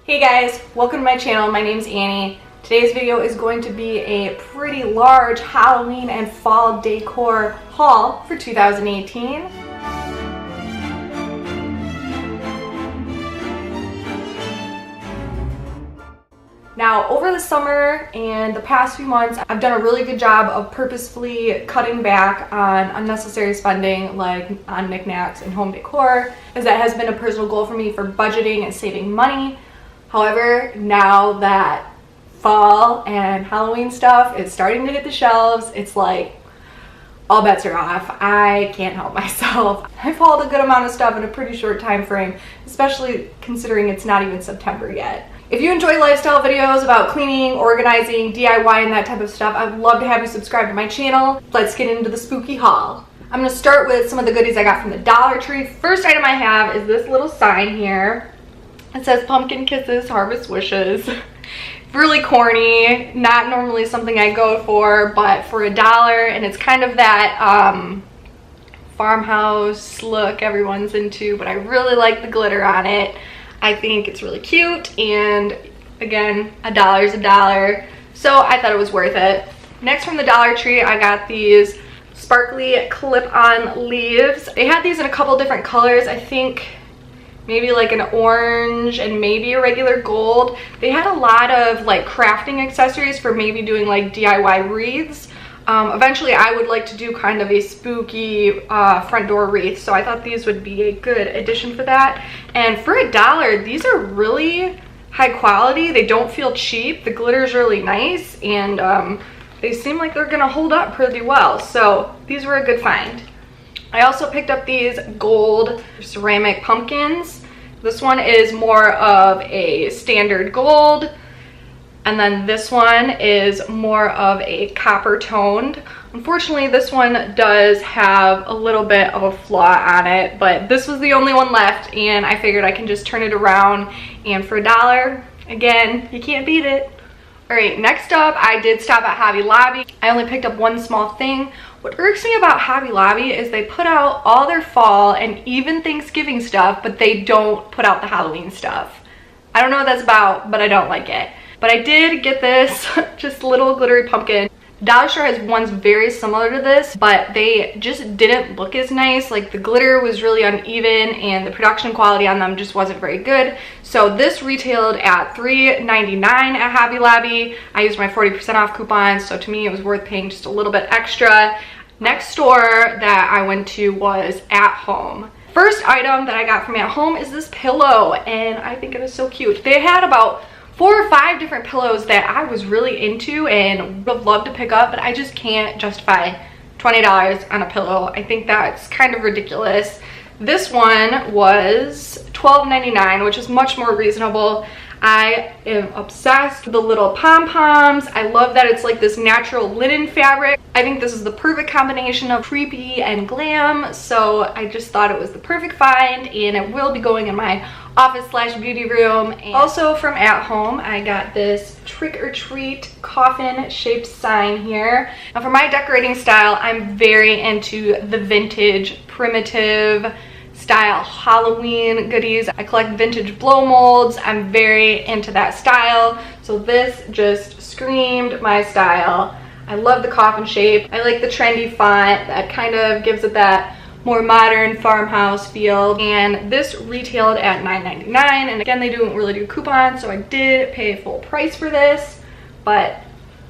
Hey guys, welcome to my channel. My name's Annie. Today's video is going to be a pretty large Halloween and fall decor haul for 2018. Now, over the summer and the past few months, I've done a really good job of purposefully cutting back on unnecessary spending, like on knickknacks and home decor, as that has been a personal goal for me for budgeting and saving money. However, now that fall and Halloween stuff is starting to hit the shelves, it's like all bets are off. I can't help myself. I followed a good amount of stuff in a pretty short time frame, especially considering it's not even September yet. If you enjoy lifestyle videos about cleaning, organizing, DIY, and that type of stuff, I'd love to have you subscribe to my channel. Let's get into the spooky haul. I'm going to start with some of the goodies I got from the Dollar Tree. First item I have is this little sign here. It says Pumpkin Kisses, Harvest Wishes. Really corny, not normally something I go for, but for $1, and it's kind of that farmhouse look everyone's into, but I really like the glitter on it. I think it's really cute, and again, $1 is $1, so I thought it was worth it. Next, from the Dollar Tree, I got these sparkly clip-on leaves. They had these in a couple different colors. I think maybe like an orange and maybe a regular gold. They had a lot of like crafting accessories for maybe doing like DIY wreaths. Eventually I would like to do kind of a spooky front door wreath, so I thought these would be a good addition for that. And for $1, these are really high quality. They don't feel cheap. The glitter is really nice, and they seem like they're gonna hold up pretty well, so these were a good find. I also picked up these gold ceramic pumpkins. This one is more of a standard gold, and then this one is more of a copper toned. Unfortunately, this one does have a little bit of a flaw on it, but this was the only one left, and I figured I can just turn it around, and for $1, again, you can't beat it. All right, next up, I did stop at Hobby Lobby. I only picked up one small thing. What irks me about Hobby Lobby is they put out all their fall and even Thanksgiving stuff, but they don't put out the Halloween stuff. I don't know what that's about, but I don't like it. But I did get this just little glittery pumpkin. Dollar Store has ones very similar to this, but they just didn't look as nice. Like, the glitter was really uneven and the production quality on them just wasn't very good. So this retailed at $3.99 at Hobby Lobby. I used my 40% off coupon, so to me it was worth paying just a little bit extra. Next store that I went to was At Home. First item that I got from At Home is this pillow, and I think it is so cute. They had about 4 or 5 different pillows that I was really into and would have loved to pick up, but I just can't justify $20 on a pillow. I think that's kind of ridiculous. This one was $12.99, which is much more reasonable. I am obsessed with the little pom-poms. I love that it's like this natural linen fabric. I think this is the perfect combination of creepy and glam, so I just thought it was the perfect find, and it will be going in my office/beauty room. And also from At Home, I got this trick-or-treat coffin shaped sign here. Now, for my decorating style, I'm very into the vintage, primitive style Halloween goodies. I collect vintage blow molds. I'm very into that style, so this just screamed my style. I love the coffin shape. I like the trendy font that kind of gives it that more modern farmhouse feel, and this retailed at $9.99, and again, they don't really do coupons, so I did pay full price for this, but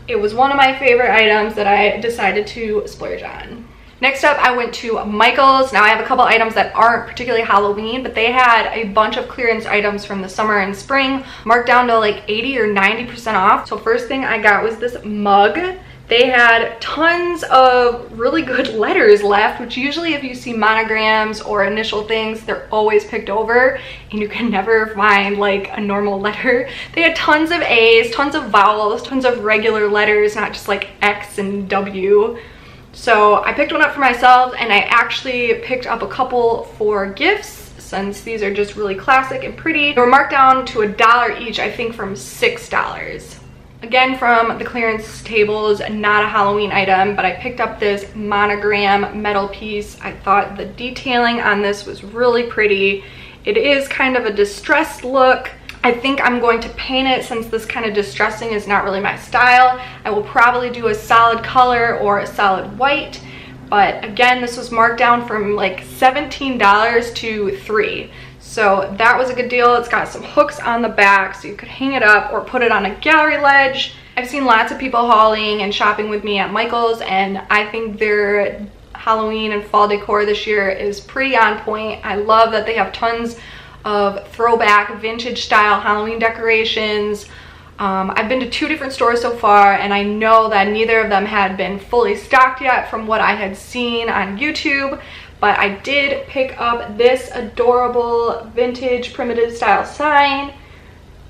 it was one of my favorite items that I decided to splurge on. Next up, I went to Michael's. Now, I have a couple items that aren't particularly Halloween, but they had a bunch of clearance items from the summer and spring marked down to like 80 or 90% off. So first thing I got was this mug. They had tons of really good letters left, which usually if you see monograms or initial things, they're always picked over and you can never find like a normal letter. They had tons of A's, tons of vowels, tons of regular letters, not just like X and W. So I picked one up for myself, and I actually picked up a couple for gifts since these are just really classic and pretty. They were marked down to $1 each, I think from $6. Again, from the clearance tables, not a Halloween item, but I picked up this monogram metal piece. I thought the detailing on this was really pretty. It is kind of a distressed look. I think I'm going to paint it since this kind of distressing is not really my style. I will probably do a solid color or a solid white. But again, this was marked down from like $17 to $3. So that was a good deal. It's got some hooks on the back so you could hang it up or put it on a gallery ledge. I've seen lots of people hauling and shopping with me at Michael's, and I think their Halloween and fall decor this year is pretty on point. I love that they have tons of throwback vintage style Halloween decorations. I've been to 2 different stores so far, and I know that neither of them had been fully stocked yet from what I had seen on YouTube, but I did pick up this adorable vintage primitive style sign,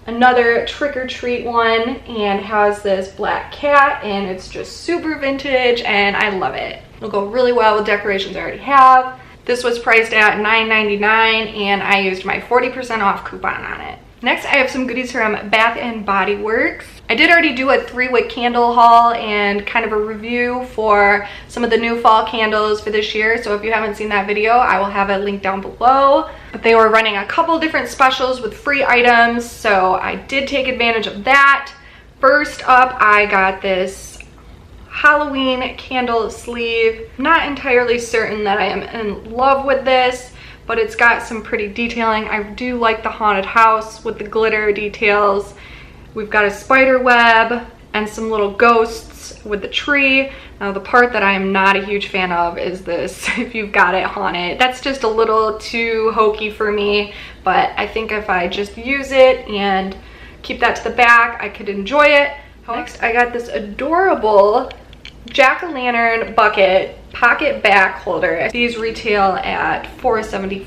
another trick-or-treat one, and has this black cat, and it's just super vintage and I love it. It'll go really well with decorations I already have. This was priced at $9.99 and I used my 40% off coupon on it. Next, I have some goodies from Bath and Body Works. I did already do a 3-wick candle haul and kind of a review for some of the new fall candles for this year. So if you haven't seen that video, I will have a link down below. But they were running a couple different specials with free items, so I did take advantage of that. First up, I got this Halloween candle sleeve. I'm not entirely certain that I am in love with this, but it's got some pretty detailing. I do like the haunted house with the glitter details. We've got a spider web and some little ghosts with the tree. Now the part that I am not a huge fan of is this, if you've got it haunted. That's just a little too hokey for me, but I think if I just use it and keep that to the back, I could enjoy it. Next, I got this adorable jack-o'-lantern bucket pocket back holder. These retail at $4.75.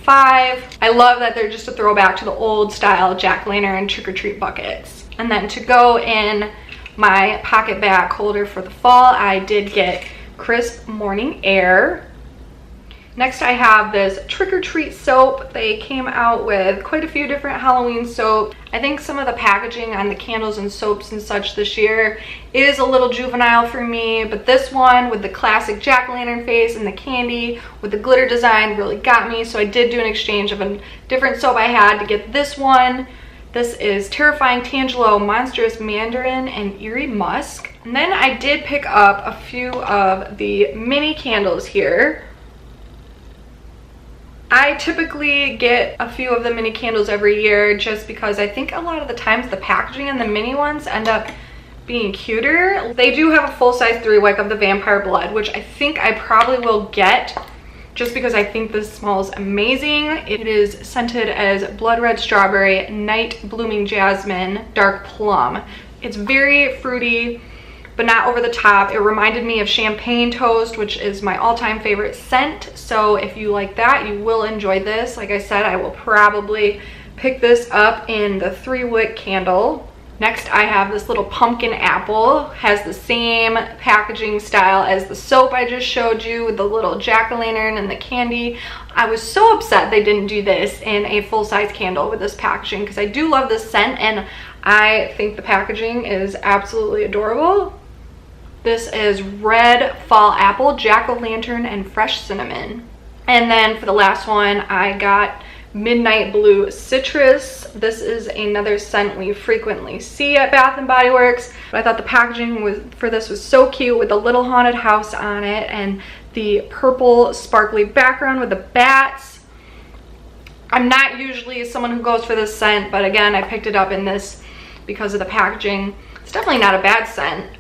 I love that they're just a throwback to the old style jack-o'-lantern trick-or-treat buckets. And then to go in my pocket back holder for the fall, I did get Crisp Morning Air. Next, I have this trick-or-treat soap. They came out with quite a few different Halloween soaps. I think some of the packaging on the candles and soaps and such this year is a little juvenile for me, but this one with the classic jack-o'-lantern face and the candy with the glitter design really got me, so I did do an exchange of a different soap I had to get this one. This is Terrifying Tangelo, Monstrous Mandarin, and Eerie Musk. And then I did pick up a few of the mini candles here. I typically get a few of the mini candles every year just because I think a lot of the times the packaging and the mini ones end up being cuter. They do have a full-size 3-wick of the Vampire Blood, which I think I probably will get just because I think this smells amazing. It is scented as Blood Red Strawberry, Night Blooming Jasmine, Dark Plum. It's very fruity, but not over the top. It reminded me of Champagne Toast, which is my all-time favorite scent. So if you like that, you will enjoy this. Like I said, I will probably pick this up in the 3-wick candle. Next, I have this little pumpkin apple. Has the same packaging style as the soap I just showed you with the little jack-o'-lantern and the candy. I was so upset they didn't do this in a full-size candle with this packaging because I do love this scent and I think the packaging is absolutely adorable. This is Red Fall Apple, Jack-o'-lantern, and Fresh Cinnamon. And then for the last one, I got Midnight Blue Citrus. This is another scent we frequently see at Bath & Body Works. But I thought the packaging for this was so cute with the little haunted house on it and the purple sparkly background with the bats. I'm not usually someone who goes for this scent, but again, I picked it up in this because of the packaging. It's definitely not a bad scent.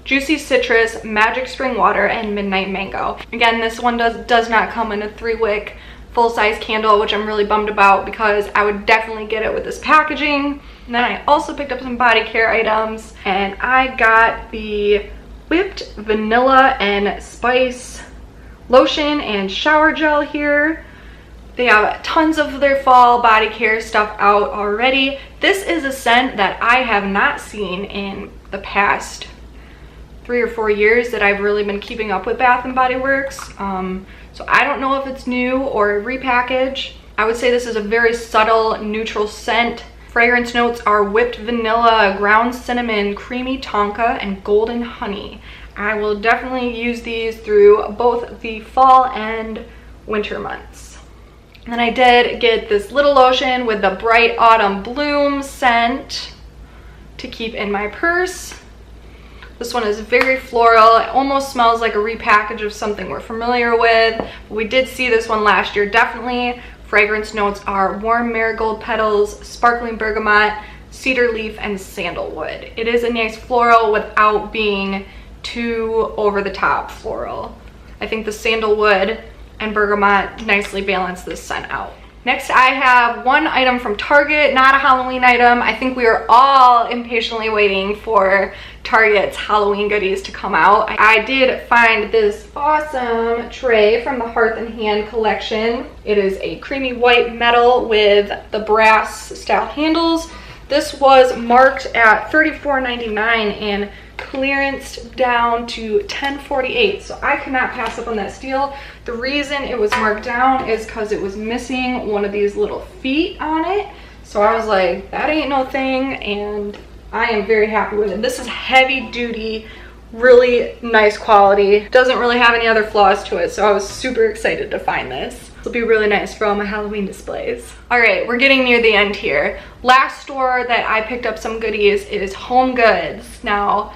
Juicy Citrus, Magic Spring Water, and Midnight Mango. Again, this one does not come in a 3-wick full-size candle, which I'm really bummed about because I would definitely get it with this packaging. And then I also picked up some body care items, and I got the Whipped Vanilla and Spice lotion and shower gel here. They have tons of their fall body care stuff out already. This is a scent that I have not seen in the past 3 or 4 years that I've really been keeping up with Bath & Body Works. So I don't know if it's new or a repackage. I would say this is a very subtle, neutral scent. Fragrance notes are whipped vanilla, ground cinnamon, creamy tonka, and golden honey. I will definitely use these through both the fall and winter months. And then I did get this little lotion with the Bright Autumn Bloom scent to keep in my purse. This one is very floral. It almost smells like a repackage of something we're familiar with. We did see this one last year, definitely. Fragrance notes are warm marigold petals, sparkling bergamot, cedar leaf, and sandalwood. It is a nice floral without being too over the top floral. I think the sandalwood and bergamot nicely balance this scent out. Next, I have one item from Target, not a Halloween item. I think we are all impatiently waiting for Target's Halloween goodies to come out. I did find this awesome tray from the Hearth and Hand collection. It is a creamy white metal with the brass style handles. This was marked at $34.99 and clearanced down to $10.48, so I could not pass up on that steal. The reason it was marked down is because it was missing one of these little feet on it, so I was like, that ain't no thing, and I am very happy with it. This is heavy duty, really nice quality. Doesn't really have any other flaws to it, so I was super excited to find this. This will be really nice for all my Halloween displays. All right, we're getting near the end here. Last store that I picked up some goodies is Home Goods. Now,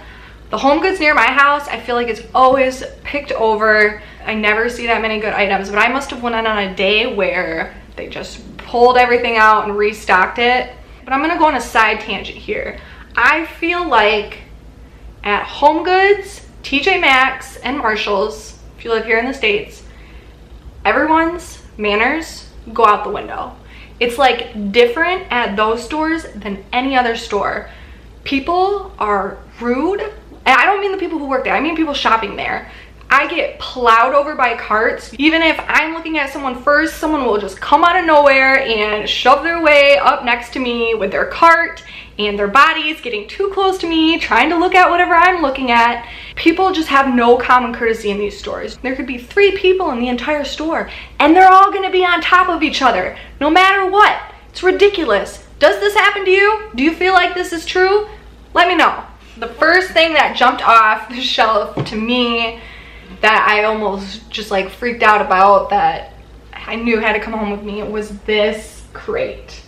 the Home Goods near my house, I feel like it's always picked over. I never see that many good items, but I must have went on a day where they just pulled everything out and restocked it. But I'm gonna go on a side tangent here. I feel like at Home Goods, TJ Maxx, and Marshalls, if you live here in the States, everyone's manners go out the window. It's like different at those stores than any other store. People are rude, and I don't mean the people who work there, I mean people shopping there. I get plowed over by carts. Even if I'm looking at someone first, someone will just come out of nowhere and shove their way up next to me with their cart and their bodies getting too close to me, trying to look at whatever I'm looking at. People just have no common courtesy in these stores. There could be 3 people in the entire store and they're all gonna be on top of each other, no matter what. It's ridiculous. Does this happen to you? Do you feel like this is true? Let me know. The first thing that jumped off the shelf to me that I almost just like freaked out about, that I knew had to come home with me, was this crate.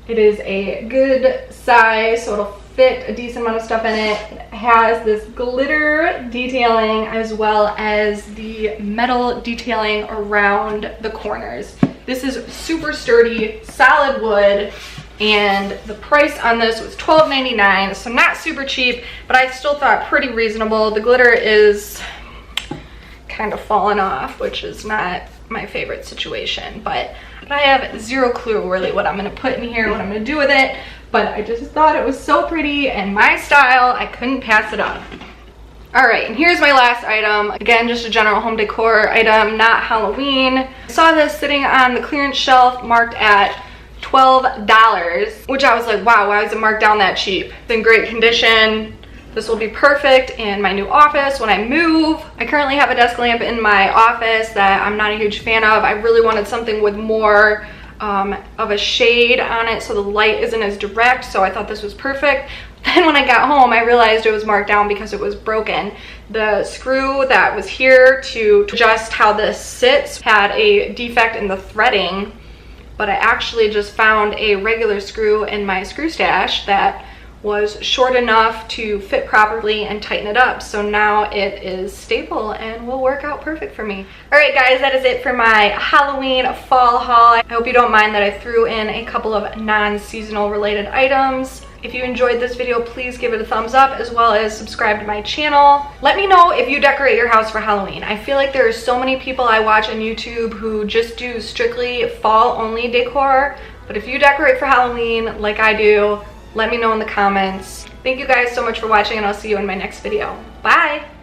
It is a good size, so it'll fit a decent amount of stuff in it. It has this glitter detailing as well as the metal detailing around the corners. This is super sturdy, solid wood, and the price on this was $12.99, so not super cheap, but I still thought pretty reasonable. The glitter is kind of fallen off, which is not my favorite situation, but I have zero clue really what I'm going to put in here, what I'm going to do with it, but I just thought it was so pretty and my style, I couldn't pass it up. All right, and here's my last item. Again, just a general home decor item, not Halloween. I saw this sitting on the clearance shelf marked at $12, which I was like, wow, why is it marked down that cheap? It's in great condition. This will be perfect in my new office when I move. I currently have a desk lamp in my office that I'm not a huge fan of. I really wanted something with more of a shade on it so the light isn't as direct, so I thought this was perfect. Then when I got home, I realized it was marked down because it was broken. The screw that was here to adjust how this sits had a defect in the threading, but I actually just found a regular screw in my screw stash that was short enough to fit properly and tighten it up. So now it is stable and will work out perfect for me. All right guys, that is it for my Halloween fall haul. I hope you don't mind that I threw in a couple of non-seasonal related items. If you enjoyed this video, please give it a thumbs up as well as subscribe to my channel. Let me know if you decorate your house for Halloween. I feel like there are so many people I watch on YouTube who just do strictly fall only decor, but if you decorate for Halloween like I do, let me know in the comments. Thank you guys so much for watching, and I'll see you in my next video. Bye!